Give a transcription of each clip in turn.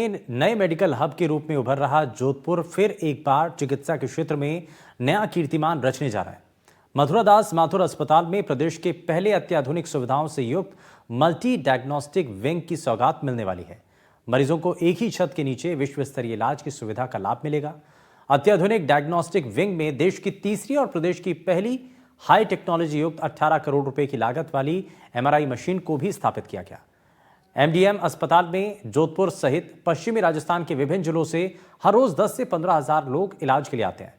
नए medical hub के रूप में उभर रहा जोधपुर फिर एक बार चिकित्सा के क्षेत्र में नया कीर्तिमान रचने जा रहा है। मथुरा दास माथुर अस्पताल में प्रदेश के पहले अत्याधुनिक सुविधाओं से युक्त मल्टी डायग्नोस्टिक विंग की सौगात मिलने वाली है। मरीजों को एक ही छत के नीचे विश्व स्तरीय इलाज की सुविधा का लाभ मिलेगा। अत्याधुनिक डायग्नोस्टिक विंग में देश की तीसरी और प्रदेश की पहली हाई टेक्नोलॉजी युक्त 18 करोड़ रुपए की लागत वाली MRI मशीन को भी स्थापित किया गया। MDM अस्पताल में जोधपुर सहित पश्चिमी राजस्थान के विभिन्न जिलों से हर रोज 10 से 15 हजार लोग इलाज के लिए आते हैं।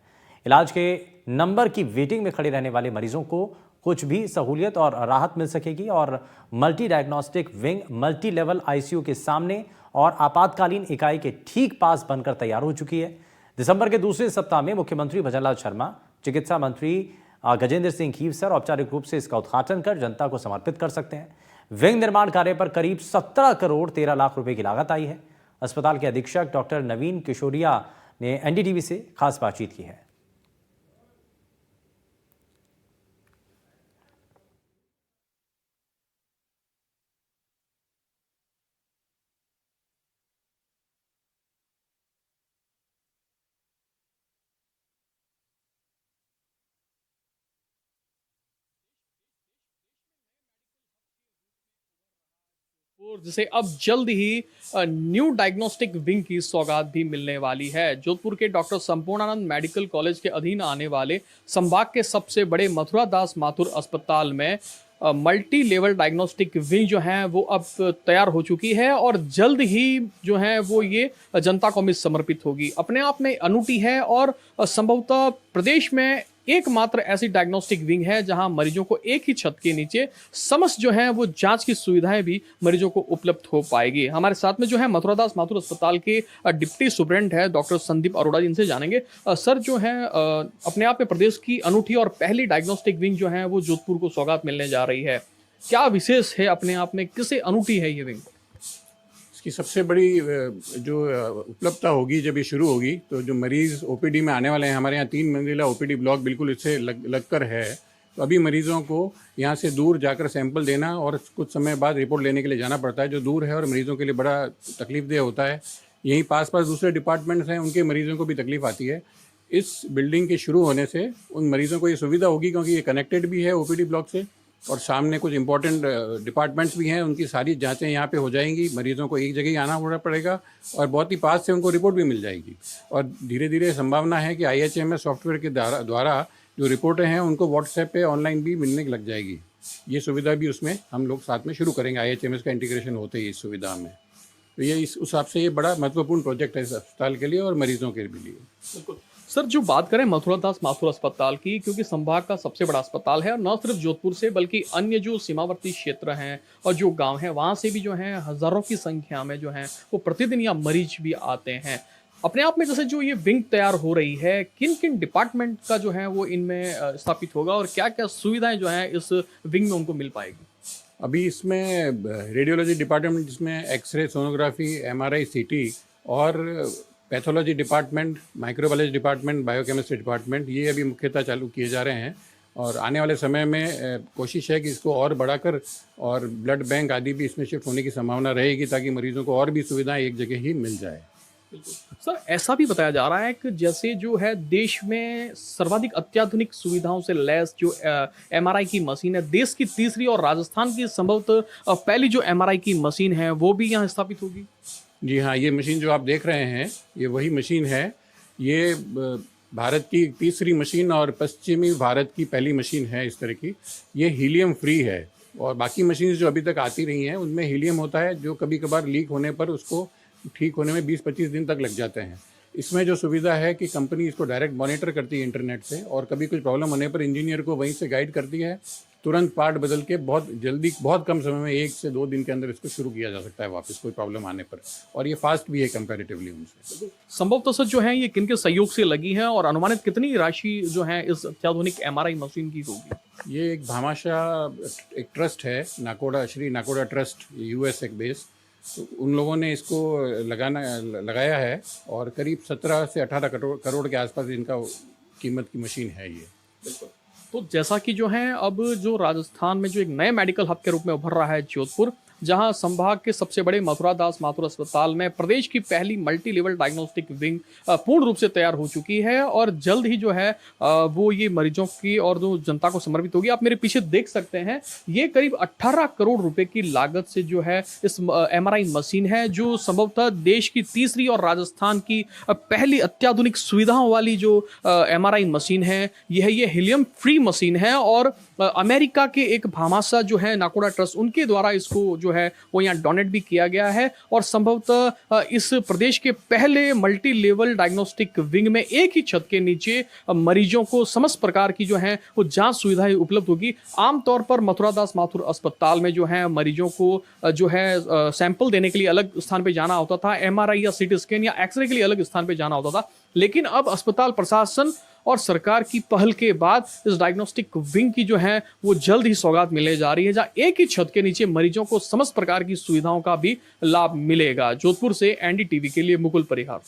इलाज के नंबर की वेटिंग में खड़े रहने वाले मरीजों को कुछ भी सहूलियत और राहत मिल सकेगी और multi diagnostic wing multi level ICU के सामने और आपातकालीन इकाई के ठीक पास बनकर तैयार हो चुकी है। दिसंबर के दूसरे सप्ताह में मुख्यमंत्री भजनलाल शर्मा, चिकित्सा मंत्री गजेंद्र सिंह खीवसर औपचारिक रूप से इसका उद्घाटन कर जनता को समर्पित कर सकते हैं। विंग निर्माण कार्य पर करीब 17 करोड़ 13 लाख रुपए की लागत आई है। अस्पताल के अधीक्षक डॉक्टर नवीन किशोरिया ने NDTV से खास बातचीत की है। और जिसे अब जल्द ही न्यू डायग्नोस्टिक विंग की सौगात भी मिलने वाली है। जोधपुर के डॉक्टर संपूर्णानंद मेडिकल कॉलेज के अधीन आने वाले संभाग के सबसे बड़े मथुरा दास माथुर अस्पताल में मल्टी लेवल डायग्नोस्टिक विंग जो है वो अब तैयार हो चुकी है और जल्द ही जो है वो ये जनता को में समर्पित होगी। अपने आप में अनूठी है और संभवतः प्रदेश में एकमात्र ऐसी डायग्नोस्टिक विंग है जहां मरीजों को एक ही छत के नीचे समस्त जो है वो जांच की सुविधाएं भी मरीजों को उपलब्ध हो पाएगी। हमारे साथ में जो है मथुरा दास माथुर अस्पताल के डिप्टी सुपरिटेंडेंट है डॉक्टर संदीप अरोड़ा, जिनसे जानेंगे सर जो है अपने आप में प्रदेश की अनूठी और पहली डायग्नोस्टिक विंग जो है वो जोधपुर को सौगात मिलने जा रही है। क्या विशेष है अपने आप में, किससे अनूठी है ये विंग? इसकी सबसे बड़ी जो उपलब्धता होगी जब ये शुरू होगी तो जो मरीज़ OPD में आने वाले हैं, हमारे यहाँ 3 मंजिला OPD ब्लॉक बिल्कुल इससे लगकर है। तो अभी मरीज़ों को यहाँ से दूर जाकर सैंपल देना और कुछ समय बाद रिपोर्ट लेने के लिए जाना पड़ता है, जो दूर है और मरीज़ों के लिए बड़ा तकलीफदेह होता है। यहीं पास दूसरे डिपार्टमेंट्स हैं, उनके मरीज़ों को भी तकलीफ आती है। इस बिल्डिंग के शुरू होने से उन मरीज़ों को ये सुविधा होगी क्योंकि ये कनेक्टेड भी है OPD ब्लॉक से और सामने कुछ इंपॉर्टेंट डिपार्टमेंट्स भी हैं, उनकी सारी जांचें यहाँ पे हो जाएंगी। मरीजों को एक जगह ही आना पड़ेगा और बहुत ही पास से उनको रिपोर्ट भी मिल जाएगी। और धीरे धीरे संभावना है कि IHMS सॉफ्टवेयर के द्वारा जो रिपोर्टें हैं उनको WhatsApp पे ऑनलाइन भी मिलने लग जाएगी। ये सुविधा भी उसमें हम लोग साथ में शुरू करेंगे, IHMS का इंटीग्रेशन होते ही इस सुविधा में। तो ये इस हिसाब से ये बड़ा महत्वपूर्ण प्रोजेक्ट है इस अस्पताल के लिए और मरीजों के लिए। बिल्कुल सर, जो बात करें मथुरा दास माथुर अस्पताल की, क्योंकि संभाग का सबसे बड़ा अस्पताल है और न सिर्फ जोधपुर से बल्कि अन्य जो सीमावर्ती क्षेत्र हैं और जो गांव हैं वहां से भी जो है हजारों की संख्या में जो है वो प्रतिदिन यहाँ मरीज भी आते हैं। अपने आप में जैसे जो ये विंग तैयार हो रही है, किन किन डिपार्टमेंट का जो है वो इनमें स्थापित होगा और क्या क्या सुविधाएं जो है इस विंग में उनको मिल पाएगी? अभी इसमें रेडियोलॉजी डिपार्टमेंट, जिसमें एक्सरे, सोनोग्राफी, MRI, CT और pathology department, microbiology department, biochemistry department, ये अभी मुख्यतः चालू किए जा रहे हैं। और आने वाले समय में कोशिश है कि इसको और बढ़ाकर और ब्लड बैंक आदि भी इसमें शिफ्ट होने की संभावना रहेगी ताकि मरीजों को और भी सुविधाएं एक जगह ही मिल जाए। सर, ऐसा भी बताया जा रहा है कि जैसे जो है देश में सर्वाधिक अत्याधुनिक सुविधाओं से लैस जो MRI की मशीन है, देश की तीसरी और राजस्थान की संभवतः पहली जो MRI की मशीन है वो भी यहाँ स्थापित होगी। जी हाँ, ये मशीन जो आप देख रहे हैं ये वही मशीन है। ये भारत की तीसरी मशीन और पश्चिमी भारत की पहली मशीन है इस तरह की। ये हीलियम फ्री है और बाकी मशीन जो अभी तक आती रही हैं उनमें हीलियम होता है, जो कभी कभार लीक होने पर उसको ठीक होने में 20-25 दिन तक लग जाते हैं। इसमें जो सुविधा है कि कंपनी इसको डायरेक्ट मॉनिटर करती है इंटरनेट से और कभी कुछ प्रॉब्लम होने पर इंजीनियर को वहीं से गाइड करती है। तुरंत पार्ट बदल के बहुत जल्दी, बहुत कम समय में 1 से 2 दिन के अंदर इसको शुरू किया जा सकता है वापस कोई प्रॉब्लम आने पर। और ये फास्ट भी है कंपैरेटिवली उनसे। संभवतः सर जो है ये किनके सहयोग से लगी है और अनुमानित कितनी राशि जो है इस अत्याधुनिक MRI मशीन की होगी? ये एक भामाशाह एक ट्रस्ट है, नाकोडा, श्री नाकोडा ट्रस्ट, US एक बेस। तो उन लोगों ने इसको लगाया है और करीब 17 से 18 करोड़ के आसपास इनका कीमत की मशीन है ये। तो जैसा कि जो है अब जो राजस्थान में जो एक नए मेडिकल हब के रूप में उभर रहा है जोधपुर, जहां संभाग के सबसे बड़े मथुरा दास माथुर अस्पताल में प्रदेश की पहली मल्टी लेवल डायग्नोस्टिक विंग पूर्ण रूप से तैयार हो चुकी है और जल्द ही जो है वो ये मरीजों की और जो जनता को समर्पित होगी। आप मेरे पीछे देख सकते हैं, ये करीब 18 करोड़ रुपए की लागत से जो है इस MRI मशीन है, जो संभवतः देश की तीसरी और राजस्थान की पहली अत्याधुनिक सुविधाओं वाली जो MRI मशीन है। ये हीलियम फ्री मशीन है और अमेरिका के एक भामाशाह जो है नाकोडा ट्रस्ट, उनके द्वारा इसको जो है वो यहाँ डोनेट भी किया गया है और संभवतः इस प्रदेश के पहले मल्टी लेवल डायग्नोस्टिक विंग में एक ही छत के नीचे मरीजों को समस्त प्रकार की जो है वो जांच सुविधाएं उपलब्ध होगी। आमतौर पर मथुरा दास माथुर अस्पताल में जो है मरीजों को जो है सैंपल देने के लिए अलग स्थान पे जाना होता था, MRI या CT स्कैन या एक्सरे के लिए अलग स्थान पे जाना होता था, लेकिन अब अस्पताल प्रशासन और सरकार की पहल के बाद इस डायग्नोस्टिक विंग की जो है वो जल्द ही सौगात मिलने जा रही है, जहां एक ही छत के नीचे मरीजों को समस्त प्रकार की सुविधाओं का भी लाभ मिलेगा। जोधपुर से NDTV के लिए मुकुल परिहार।